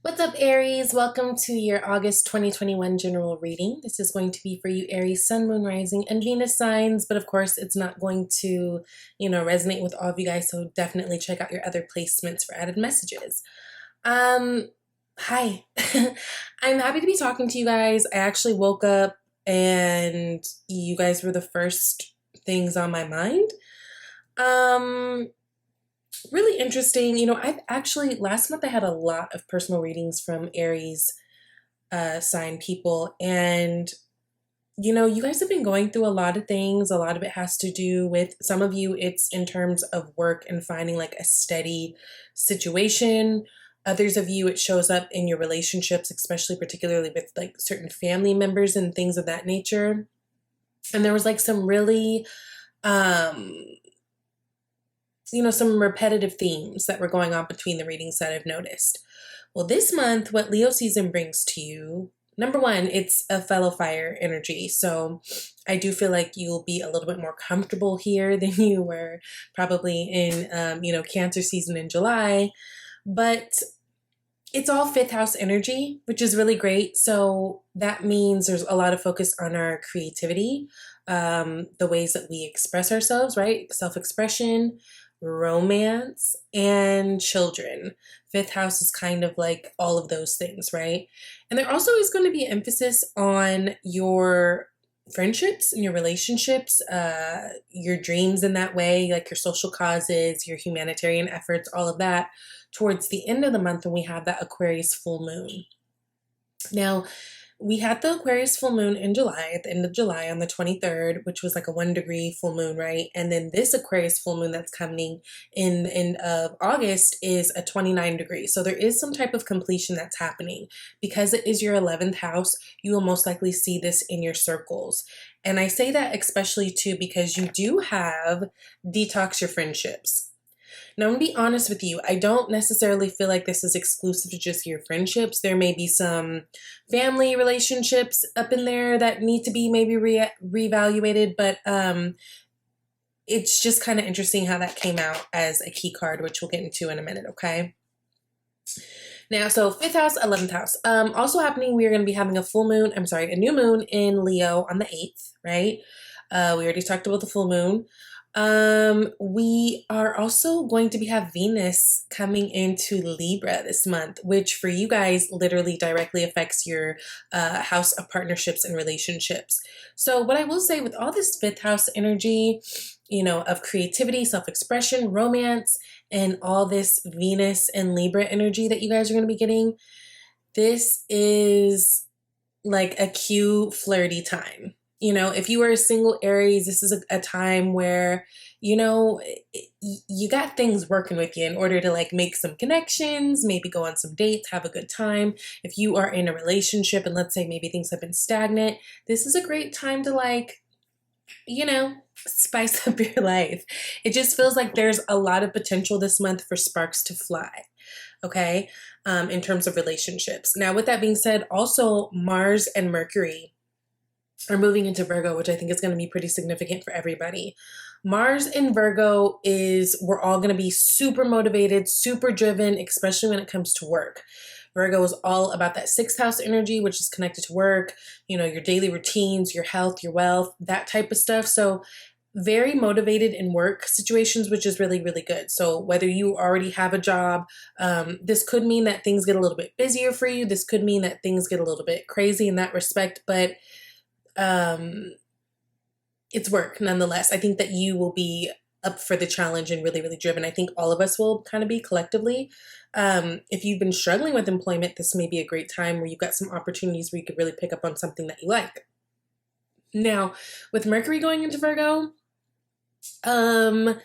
What's up, Aries? Welcome to your August 2021 general reading. This is going to be for you, Aries, Sun, Moon, Rising, and Venus signs, but of course, it's not going to, resonate with all of you guys, so definitely check out your other placements for added messages. Um, Hi. I'm happy to be talking to you guys. I actually woke up and you guys were the first things on my mind. Um, Really interesting. I've actually last month I had a lot of personal readings from Aries sign people, and you guys have been going through a lot of things. A lot of it has to do with some of you, it's in terms of work and finding like a steady situation. Others of you, it shows up in your relationships, especially particularly with like certain family members and things of that nature. And there was like some really um some repetitive themes that were going on between the readings that I've noticed. Well, this month, what Leo season brings to you, number one, it's a fellow fire energy. So I do feel like you'll be a little bit more comfortable here than you were probably in, Cancer season in July. But it's all fifth house energy, which is really great. So that means there's a lot of focus on our creativity, the ways that we express ourselves, right? Self expression, romance, and children. Fifth house is kind of like all of those things, right? And there also is going to be emphasis on your friendships and your relationships, your dreams in that way, like your social causes, your humanitarian efforts, all of that towards the end of the month when we have that Aquarius full moon. Now, we had the Aquarius full moon in July, at the end of July on the 23rd, which was like a 1 degree full moon, right? And then this Aquarius full moon that's coming in the end of August is a 29 degree. So there is some type of completion that's happening. Because it is your 11th house, you will most likely see this in your circles. And I say that especially too because you do have detox your friendships. Now, I'm gonna be honest with you. I don't necessarily feel like this is exclusive to just your friendships. There may be some family relationships up in there that need to be maybe reevaluated, but it's just kind of interesting how that came out as a key card, which we'll get into in a minute, okay? Now, so fifth house, 11th house. Also happening, we are going to be having a new moon in Leo on the 8th, right? We already talked about the full moon. We are also going to have Venus coming into Libra this month, which for you guys literally directly affects your house of partnerships and relationships. So, what I will say with all this fifth house energy, of creativity, self expression, romance, and all this Venus and Libra energy that you guys are going to be getting, this is like a cute, flirty time. If you are a single Aries, this is a time where, you got things working with you in order to like make some connections, maybe go on some dates, have a good time. If you are in a relationship and let's say maybe things have been stagnant, this is a great time to like, spice up your life. It just feels like there's a lot of potential this month for sparks to fly. Okay. In terms of relationships. Now, with that being said, also Mars and Mercury are moving into Virgo, which I think is going to be pretty significant for everybody. Mars in Virgo we're all going to be super motivated, super driven, especially when it comes to work. Virgo is all about that sixth house energy, which is connected to work, your daily routines, your health, your wealth, that type of stuff. So, very motivated in work situations, which is really, really good. So, whether you already have a job, this could mean that things get a little bit busier for you. This could mean that things get a little bit crazy in that respect, but um, it's work nonetheless. I think that you will be up for the challenge and really, really driven. I think all of us will kind of be collectively. If you've been struggling with employment, this may be a great time where you've got some opportunities where you could really pick up on something that you like. Now, with Mercury going into Virgo, um,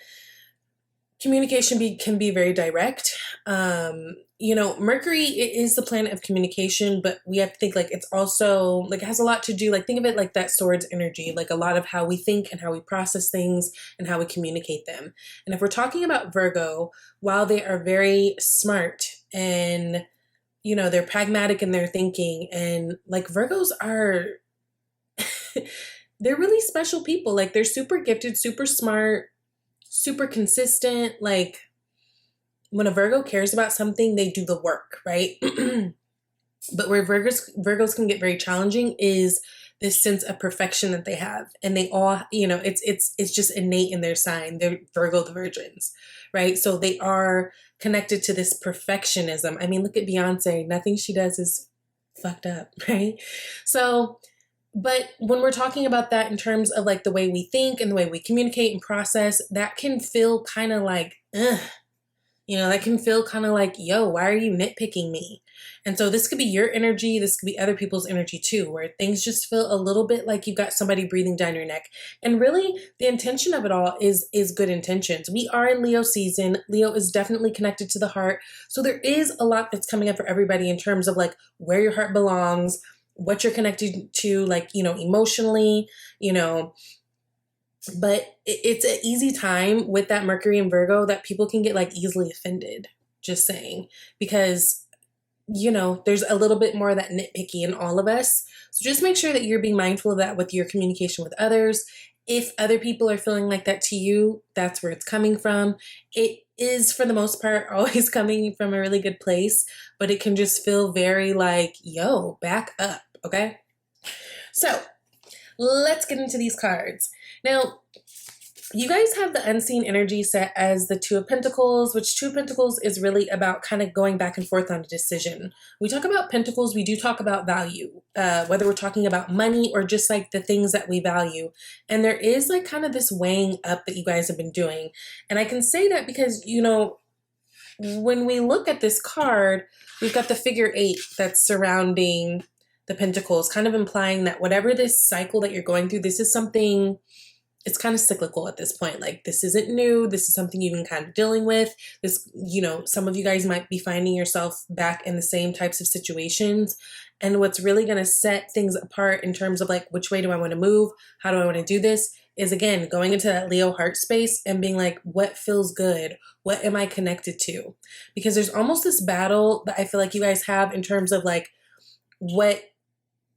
communication can be very direct. Mercury is the planet of communication, but we have to think like it's also like it has a lot to do, like think of it like that swords energy, like a lot of how we think and how we process things and how we communicate them. And if we're talking about Virgo, while they are very smart and they're pragmatic in their thinking, and like Virgos are they're really special people. Like they're super gifted, super smart, super consistent, like when a Virgo cares about something, they do the work, right? But where Virgos can get very challenging is this sense of perfection that they have, and they all, it's just innate in their sign. They're Virgo the virgins, right? So they are connected to this perfectionism. I mean, look at Beyonce. Nothing she does is fucked up, right? So, but when we're talking about that in terms of like the way we think and the way we communicate and process, that can feel kind of like, ugh. That can feel kind of like, yo, why are you nitpicking me? And so this could be your energy. This could be other people's energy too, where things just feel a little bit like you've got somebody breathing down your neck. And really the intention of it all is good intentions. We are in Leo season. Leo is definitely connected to the heart. So there is a lot that's coming up for everybody in terms of like where your heart belongs, what you're connected to, like, emotionally, but it's an easy time with that Mercury and Virgo that people can get like easily offended, just saying, because, there's a little bit more of that nitpicky in all of us. So just make sure that you're being mindful of that with your communication with others. If other people are feeling like that to you, that's where it's coming from. It is, for the most part, always coming from a really good place, but it can just feel very like, yo, back up, okay? So let's get into these cards. Now, you guys have the unseen energy set as the Two of Pentacles, which Two of Pentacles is really about kind of going back and forth on a decision. We talk about Pentacles, we do talk about value, whether we're talking about money or just like the things that we value. And there is like kind of this weighing up that you guys have been doing. And I can say that because, when we look at this card, we've got the figure 8 that's surrounding the Pentacles, kind of implying that whatever this cycle that you're going through, this is something, it's kind of cyclical at this point. Like, this isn't new. This is something you've been kind of dealing with. This, some of you guys might be finding yourself back in the same types of situations. And what's really going to set things apart in terms of like, which way do I want to move? How do I want to do this? Is again, going into that Leo heart space and being like, what feels good? What am I connected to? Because there's almost this battle that I feel like you guys have in terms of like what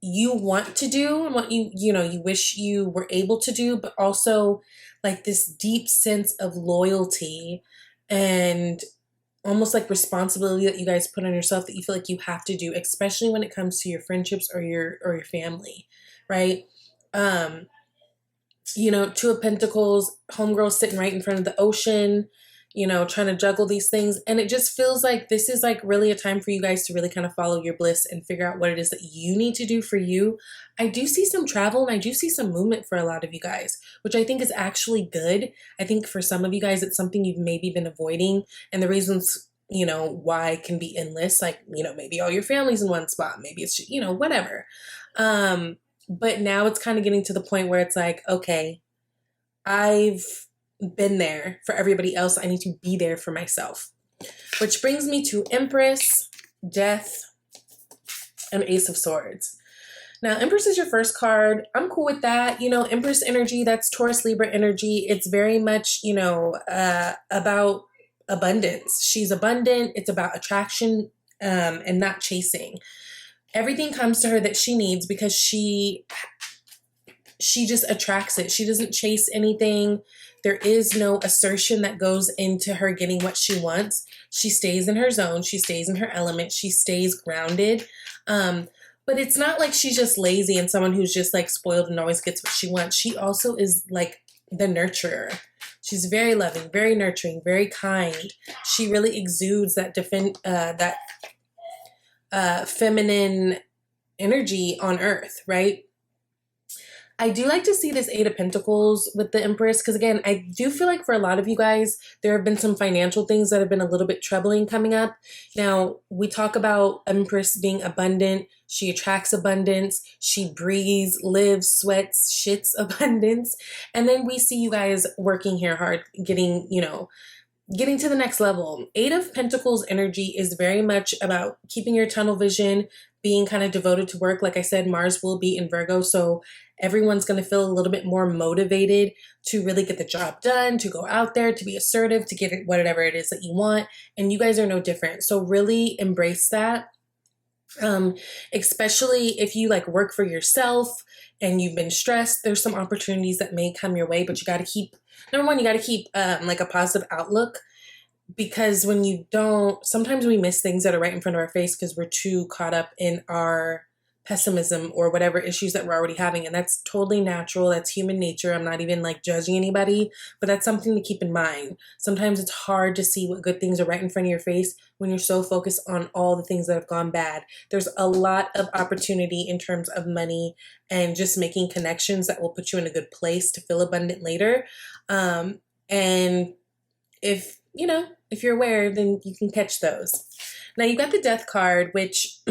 you want to do and what you wish you were able to do, but also like this deep sense of loyalty and almost like responsibility that you guys put on yourself that you feel like you have to do, especially when it comes to your friendships or your family, right? Two of Pentacles, homegirl sitting right in front of the ocean, trying to juggle these things. And it just feels like this is like really a time for you guys to really kind of follow your bliss and figure out what it is that you need to do for you. I do see some travel and I do see some movement for a lot of you guys, which I think is actually good. I think for some of you guys, it's something you've maybe been avoiding. And the reasons, why can be endless. Like, maybe all your family's in one spot. Maybe it's, whatever. But now it's kind of getting to the point where it's like, okay, I've been there for everybody else. I need to be there for myself. Which brings me to Empress, Death, and Ace of Swords. Now, Empress is your first card. I'm cool with that. Empress energy, that's Taurus Libra energy. It's very much, about abundance. She's abundant. It's about attraction and not chasing. Everything comes to her that she needs because she just attracts it. She doesn't chase anything. There is no assertion that goes into her getting what she wants. She stays in her zone. She stays in her element. She stays grounded. But it's not like she's just lazy and someone who's just like spoiled and always gets what she wants. She also is like the nurturer. She's very loving, very nurturing, very kind. She really exudes that feminine energy on earth, right? I do like to see this Eight of Pentacles with the Empress because, again, I do feel like for a lot of you guys, there have been some financial things that have been a little bit troubling coming up. Now, we talk about Empress being abundant. She attracts abundance. She breathes, lives, sweats, shits abundance. And then we see you guys working here hard, getting to the next level. Eight of Pentacles energy is very much about keeping your tunnel vision, being kind of devoted to work. Like I said, Mars will be in Virgo, so everyone's going to feel a little bit more motivated to really get the job done, to go out there, to be assertive, to get it, whatever it is that you want. And you guys are no different. So really embrace that. Especially if you like work for yourself and you've been stressed, there's some opportunities that may come your way, but you got to keep, number one, you got to keep like a positive outlook. because when you don't, sometimes we miss things that are right in front of our face because we're too caught up in our pessimism or whatever issues that we're already having. And that's totally natural. That's human nature. I'm not even like judging anybody, but that's something to keep in mind. Sometimes it's hard to see what good things are right in front of your face when you're so focused on all the things that have gone bad. There's a lot of opportunity in terms of money and just making connections that will put you in a good place to feel abundant later. And if you're aware, then you can catch those. Now you got the death card, which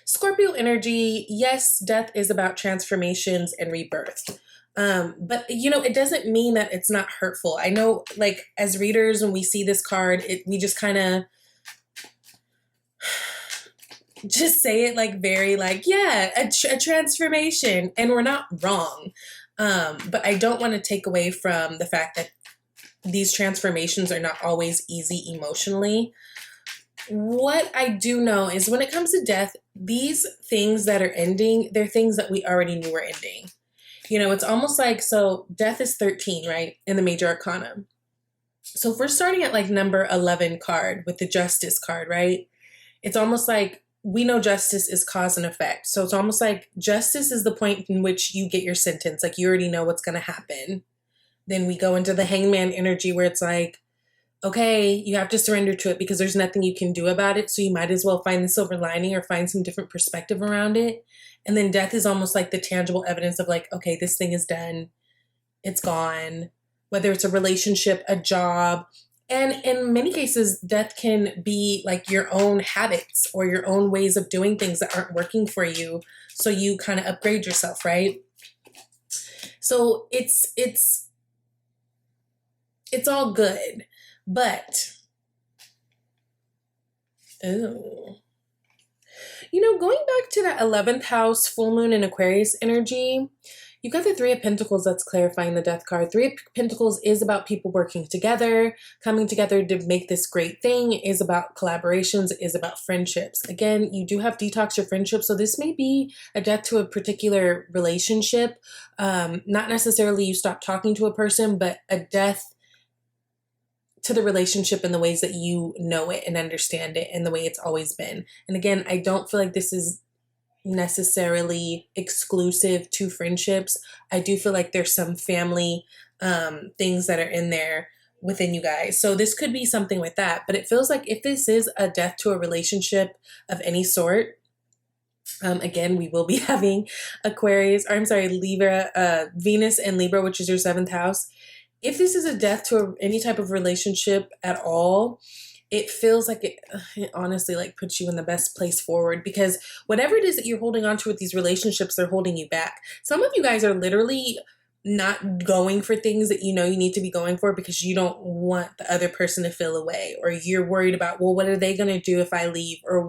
Scorpio energy, yes, death is about transformations and rebirth. But it doesn't mean that it's not hurtful. I know, like, as readers, when we see this card, we just kind of just say it like very like, yeah, a transformation, and we're not wrong. But I don't want to take away from the fact that these transformations are not always easy emotionally. What I do know is when it comes to death, these things that are ending, they're things that we already knew were ending. It's almost like, so death is 13, right? In the major arcana. So if we're starting at like number 11 card with the justice card, right? It's almost like we know justice is cause and effect. So it's almost like justice is the point in which you get your sentence. Like you already know what's going to happen. Then we go into the hangman energy where it's like, okay, you have to surrender to it because there's nothing you can do about it. So you might as well find the silver lining or find some different perspective around it. And then death is almost like the tangible evidence of like, okay, this thing is done. It's gone. Whether it's a relationship, a job. And in many cases, death can be like your own habits or your own ways of doing things that aren't working for you. So you kind of upgrade yourself, right? So it's all good. But, going back to that 11th house, full moon and Aquarius energy, you've got the Three of Pentacles that's clarifying the death card. Three of Pentacles is about people working together, coming together to make this great thing, is about collaborations, is about friendships. Again, you do have detox your friendships, so this may be a death to a particular relationship. Not necessarily you stop talking to a person, but a death to the relationship in the ways that you know it and understand it and the way it's always been. And again, I don't feel like this is necessarily exclusive to friendships. I do feel like there's some family things that are in there within you guys. So this could be something with that. But it feels like if this is a death to a relationship of any sort, again, we will be having Libra, Venus and Libra, which is your 7th house. If this is a death to any type of relationship at all, it feels like it honestly like puts you in the best place forward, because whatever it is that you're holding on to with these relationships, they're holding you back. Some of you guys are literally not going for things that you need to be going for because you don't want the other person to feel away, or you're worried about, well, what are they going to do if I leave? Or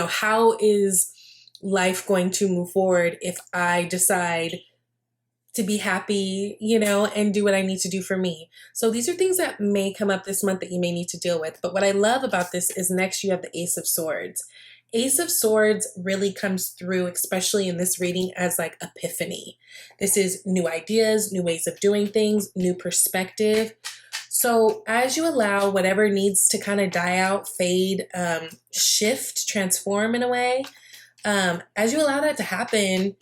how is life going to move forward if I decide to be happy, and do what I need to do for me. So these are things that may come up this month that you may need to deal with. But what I love about this is next you have the Ace of Swords. Ace of Swords really comes through, especially in this reading, as like epiphany. This is new ideas, new ways of doing things, new perspective. So as you allow whatever needs to kind of die out, fade, shift, transform in a way, as you allow that to happen,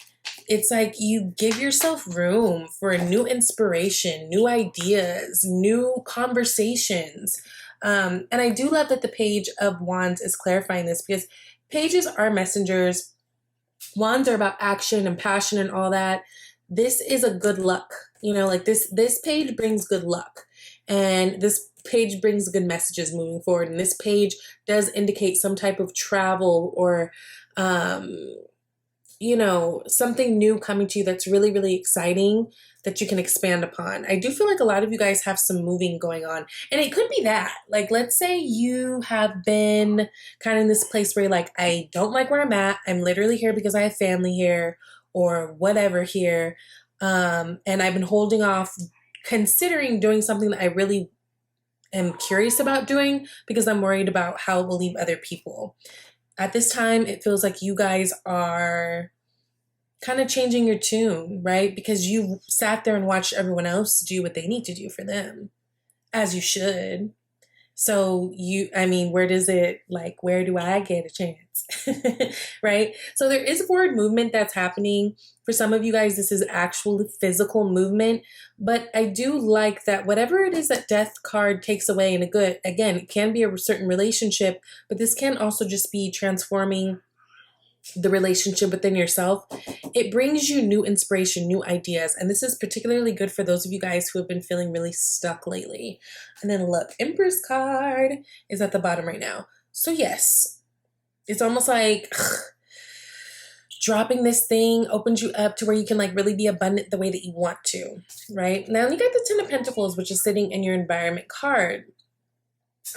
it's like you give yourself room for a new inspiration, new ideas, new conversations. And I do love that the Page of Wands is clarifying this, because pages are messengers. Wands are about action and passion and all that. This is a good luck. Like this page brings good luck. And this page brings good messages moving forward. And this page does indicate some type of travel or something new coming to you that's really, really exciting that you can expand upon. I do feel like a lot of you guys have some moving going on, and it could be that, like, let's say you have been kind of in this place where you're like, I don't like where I'm at. I'm literally here because I have family here or whatever here. And I've been holding off considering doing something that I really am curious about doing because I'm worried about how it will leave other people. At this time, it feels like you guys are kind of changing your tune, right? Because you sat there and watched everyone else do what they need to do for them. as you should. So where does it, like, where do I get a chance? Right? So there is forward movement that's happening. For some of you guys, this is actual physical movement. But I do like that whatever it is that death card takes away in a good, again, it can be a certain relationship, but this can also just be transforming the relationship within yourself. It brings you new inspiration, new ideas, and this is particularly good for those of you guys who have been feeling really stuck lately. And then look, Empress card is at the bottom right now. So yes, it's almost like dropping this thing opens you up to where you can like really be abundant the way that you want to, right? Now you got the Ten of Pentacles, which is sitting in your environment card.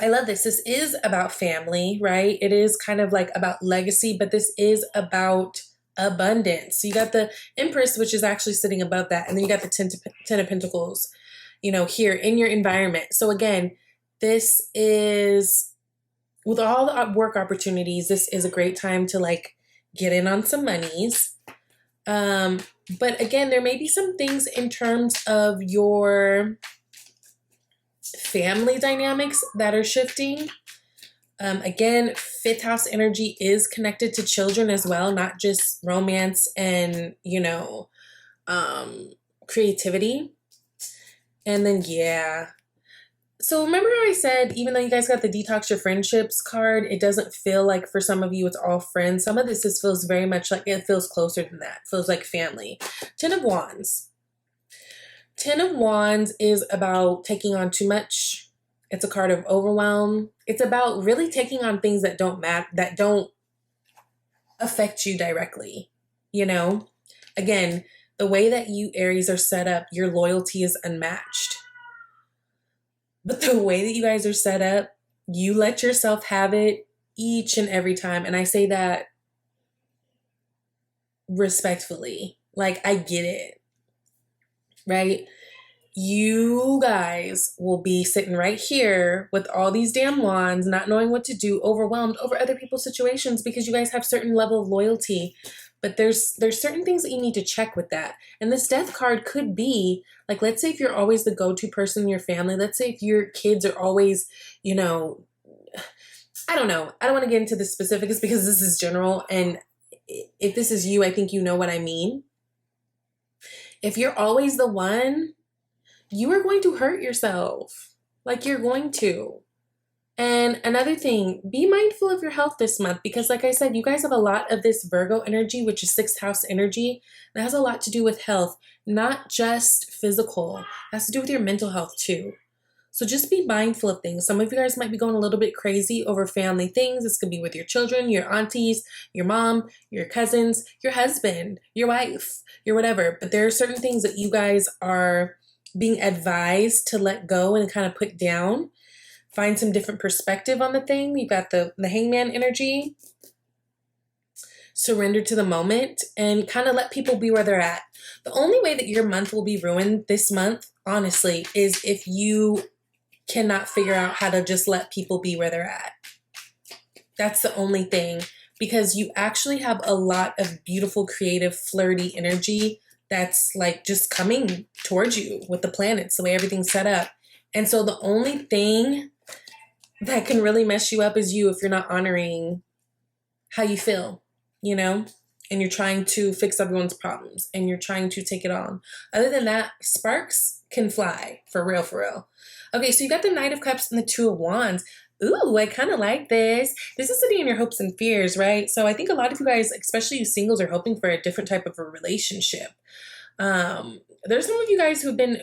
I love this. This is about family, right? It is kind of like about legacy, but this is about abundance. So you got the Empress, which is actually sitting above that. And then you got the Ten of Pentacles, here in your environment. So again, this is, with all the work opportunities, this is a great time to like get in on some monies. But again, there may be some things in terms of your family dynamics that are shifting. Again, fifth house energy is connected to children as well, not just romance and, creativity. And then, yeah. So remember how I said, even though you guys got the Detox Your Friendships card, it doesn't feel like for some of you it's all friends. Some of this feels very much like it feels closer than that. It feels like family. Ten of Wands. Ten of Wands is about taking on too much. It's a card of overwhelm. It's about really taking on things that don't matter, that don't affect you directly. Again, the way that you Aries are set up, your loyalty is unmatched. But the way that you guys are set up, you let yourself have it each and every time. And I say that respectfully. Like, I get it. Right? You guys will be sitting right here with all these damn wands, not knowing what to do, overwhelmed over other people's situations because you guys have certain level of loyalty. But there's certain things that you need to check with that. And this death card could be, like, let's say if you're always the go-to person in your family, let's say if your kids are always, I don't know. I don't want to get into the specifics because this is general. And if this is you, I think you know what I mean. If you're always the one, you are going to hurt yourself. Like, you're going to. And another thing, be mindful of your health this month because, like I said, you guys have a lot of this Virgo energy, which is sixth house energy. That has a lot to do with health, not just physical. It has to do with your mental health too. So just be mindful of things. Some of you guys might be going a little bit crazy over family things. This could be with your children, your aunties, your mom, your cousins, your husband, your wife, your whatever. But there are certain things that you guys are being advised to let go and kind of put down. Find some different perspective on the thing. You've got the hangman energy. Surrender to the moment and kind of let people be where they're at. The only way that your month will be ruined this month, honestly, is if you cannot figure out how to just let people be where they're at. That's the only thing, because you actually have a lot of beautiful, creative, flirty energy that's like just coming towards you with the planets, the way everything's set up. And so the only thing that can really mess you up is you if you're not honoring how you feel, and you're trying to fix everyone's problems and you're trying to take it on. Other than that, sparks can fly for real, for real. Okay, so you got the Knight of Cups and the Two of Wands. Ooh, I kind of like this. This is sitting in your hopes and fears, right? So I think a lot of you guys, especially you singles, are hoping for a different type of a relationship. There's some of you guys who've been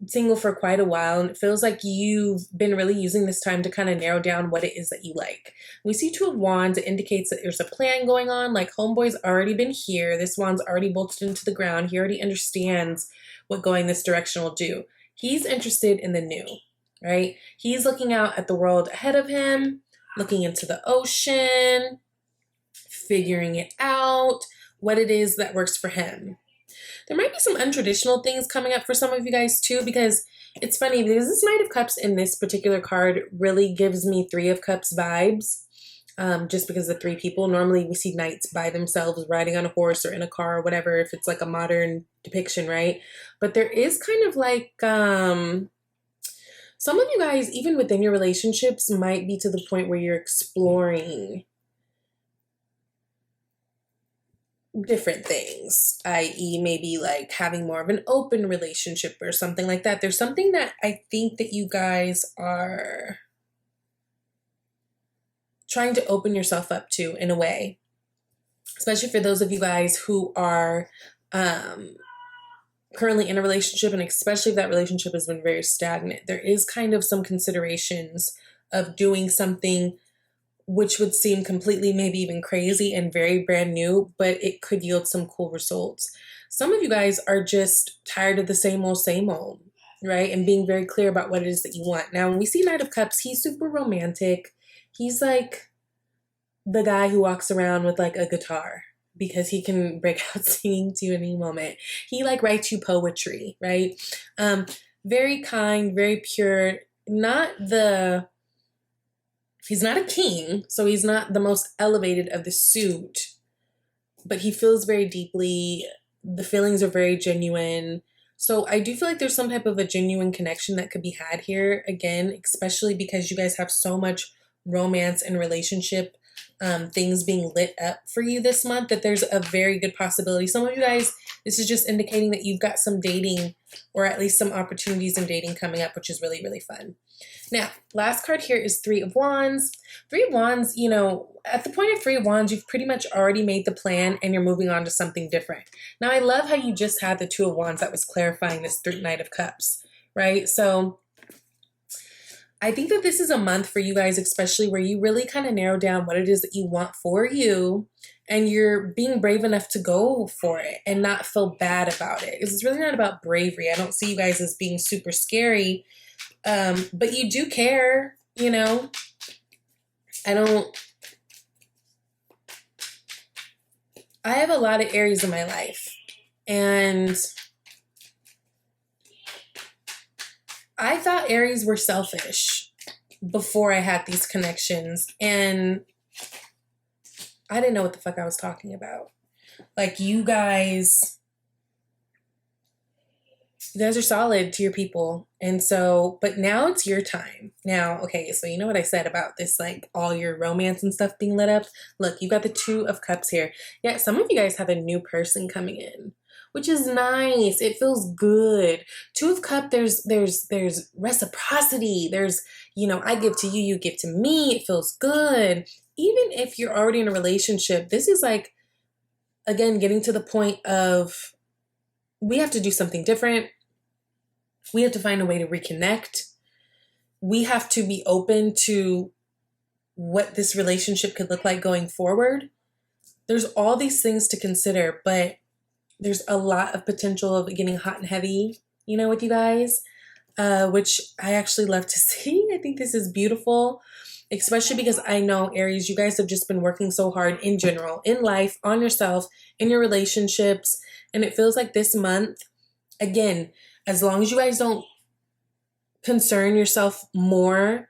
single for quite a while, and it feels like you've been really using this time to kind of narrow down what it is that you like. We see Two of Wands. It indicates that there's a plan going on, like homeboy's already been here. This wand's already bolted into the ground. He already understands what going this direction will do. He's interested in the new, right? He's looking out at the world ahead of him, looking into the ocean, figuring it out, what it is that works for him. There might be some untraditional things coming up for some of you guys too, because it's funny because this Knight of Cups in this particular card really gives me Three of Cups vibes, just because of three people. Normally we see knights by themselves riding on a horse or in a car or whatever, if it's like a modern depiction, right? But there is kind of like Some of you guys, even within your relationships, might be to the point where you're exploring different things, i.e., maybe like having more of an open relationship or something like that. There's something that I think that you guys are trying to open yourself up to in a way, especially for those of you guys who are currently in a relationship, and especially if that relationship has been very stagnant. There is kind of some considerations of doing something which would seem completely, maybe even crazy and very brand new, but it could yield some cool results. Some of you guys are just tired of the same old, right? And being very clear about what it is that you want. Now, when we see Knight of Cups, he's super romantic. He's like the guy who walks around with like a guitar because he can break out singing to you at any moment. He like writes you poetry, right? Very kind, very pure, he's not a king, so he's not the most elevated of the suit, but he feels very deeply. The feelings are very genuine. So I do feel like there's some type of a genuine connection that could be had here, again, especially because you guys have so much romance and relationship things being lit up for you this month, that there's a very good possibility. Some of you guys, this is just indicating that you've got some dating, or at least some opportunities in dating coming up, which is really, really fun. Now, last card here is Three of Wands. Three of Wands, you know, at the point of Three of Wands, you've pretty much already made the plan and you're moving on to something different. Now, I love how you just had the Two of Wands that was clarifying this Knight of Cups, right? So I think that this is a month for you guys, especially where you really kind of narrow down what it is that you want for you, and you're being brave enough to go for it and not feel bad about it. It's really not about bravery. I don't see you guys as being super scary, but you do care, you know. I have a lot of Aries in my life, and I thought Aries were selfish before I had these connections, and I didn't know what the fuck I was talking about. Like, you guys are solid to your people. And so, but now it's your time. Now, okay, so you know what I said about this, like all your romance and stuff being lit up? Look, you got the Two of Cups here. Yeah, some of you guys have a new person coming in, which is nice. It feels good. Two of Cups, there's reciprocity. There's, you know, I give to you, you give to me. It feels good. Even if you're already in a relationship, this is like, again, getting to the point of we have to do something different. We have to find a way to reconnect. We have to be open to what this relationship could look like going forward. There's all these things to consider, but there's a lot of potential of getting hot and heavy, you know, with you guys, which I actually love to see. I think this is beautiful, especially because I know, Aries, you guys have just been working so hard in general, in life, on yourself, in your relationships. And it feels like this month, again, as long as you guys don't concern yourself more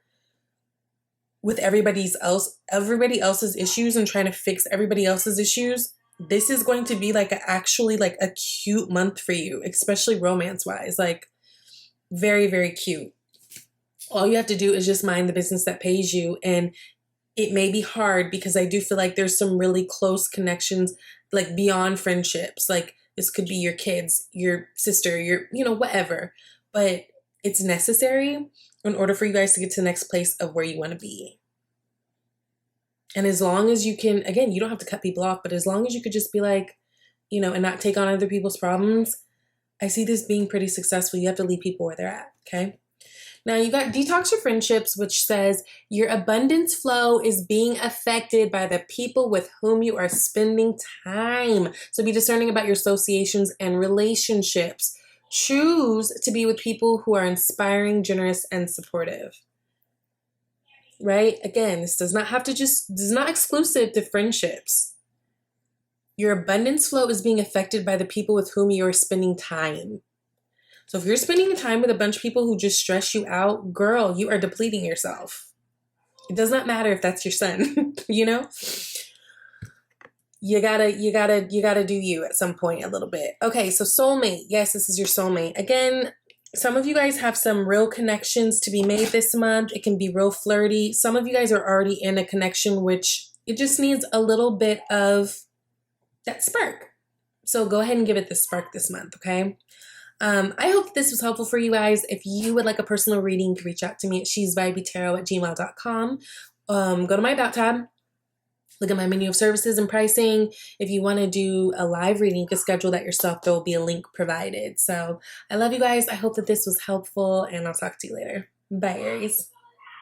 with everybody else's issues and trying to fix everybody else's issues, this is going to be like actually like a cute month for you, especially romance wise, like very, very cute. All you have to do is just mind the business that pays you. And it may be hard because I do feel like there's some really close connections, like beyond friendships. Like this could be your kids, your sister, your, you know, whatever. But it's necessary in order for you guys to get to the next place of where you want to be. And as long as you can, again, you don't have to cut people off, but as long as you could just be like, you know, and not take on other people's problems, I see this being pretty successful. You have to leave people where they're at, okay? Now you got Detox Your Friendships, which says your abundance flow is being affected by the people with whom you are spending time. So be discerning about your associations and relationships. Choose to be with people who are inspiring, generous, and supportive. Right? Again, this does not exclusive to friendships. Your abundance flow is being affected by the people with whom you are spending time. So if you're spending time with a bunch of people who just stress you out, girl, you are depleting yourself. It does not matter if that's your son, you know? You gotta do you at some point a little bit. Okay, so soulmate. Yes, this is your soulmate. Again, Some of you guys have some real connections to be made this month. It can be real flirty. Some of you guys are already in a connection, which it just needs a little bit of that spark. So go ahead and give it the spark this month, okay? I hope this was helpful for you guys. If you would like a personal reading, reach out to me at shesvibeytarot@gmail.com. Go to my About tab. Look at my menu of services and pricing. If you want to do a live reading, you can schedule that yourself. There will be a link provided. So I love you guys. I hope that this was helpful, and I'll talk to you later. Bye, Aries.